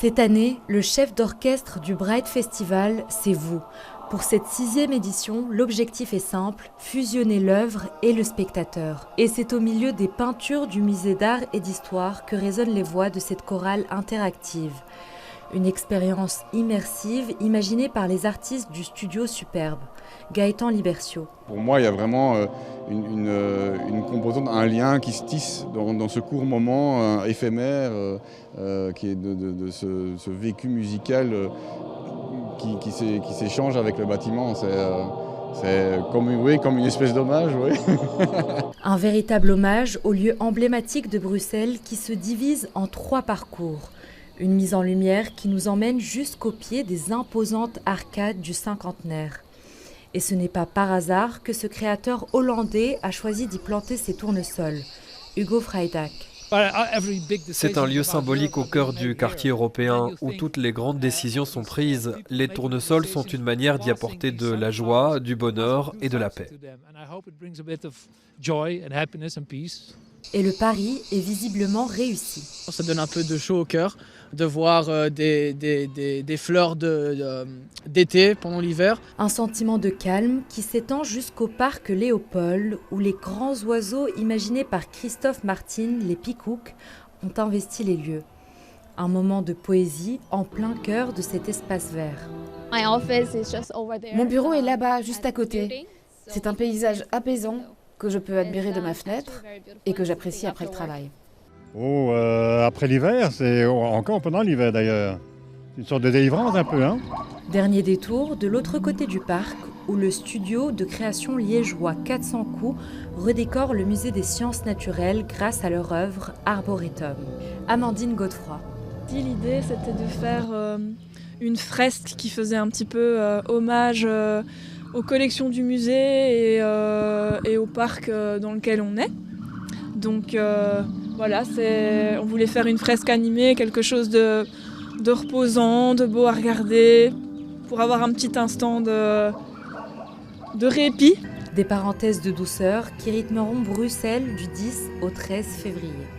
Cette année, le chef d'orchestre du Bright Festival, c'est vous. Pour cette 6e édition, l'objectif est simple, fusionner l'œuvre et le spectateur. Et c'est au milieu des peintures du musée d'art et d'histoire que résonnent les voix de cette chorale interactive. Une expérience immersive imaginée par les artistes du studio Superbe, Gaëtan Libercio. Pour moi, il y a vraiment une composante, un lien qui se tisse dans ce court moment éphémère qui est de ce vécu musical qui s'échange avec le bâtiment. C'est comme une espèce d'hommage. Oui. Un véritable hommage au lieu emblématique de Bruxelles qui se divise en 3 parcours. Une mise en lumière qui nous emmène jusqu'au pied des imposantes arcades du cinquantenaire. Et ce n'est pas par hasard que ce créateur hollandais a choisi d'y planter ses tournesols. Hugo Freitag. C'est un lieu symbolique au cœur du quartier européen où toutes les grandes décisions sont prises. Les tournesols sont une manière d'y apporter de la joie, du bonheur et de la paix. Et le pari est visiblement réussi. Ça donne un peu de chaud au cœur de voir des fleurs d'été pendant l'hiver. Un sentiment de calme qui s'étend jusqu'au parc Léopold où les grands oiseaux imaginés par Christophe Martin, les picoucs, ont investi les lieux. Un moment de poésie en plein cœur de cet espace vert. Mon bureau est là-bas, juste à côté. C'est un paysage apaisant que je peux admirer de ma fenêtre et que j'apprécie après le travail. Après l'hiver, c'est encore pendant l'hiver d'ailleurs. Une sorte de délivrance un peu, hein. Dernier détour de l'autre côté du parc où le studio de création liégeois 400 coups redécore le musée des sciences naturelles grâce à leur œuvre Arboretum. Amandine Godefroy. L'idée c'était de faire une fresque qui faisait un petit peu hommage aux collections du musée et au parc dans lequel on est. Donc voilà, on voulait faire une fresque animée, quelque chose de reposant, de beau à regarder, pour avoir un petit instant de répit. Des parenthèses de douceur qui rythmeront Bruxelles du 10 au 13 février.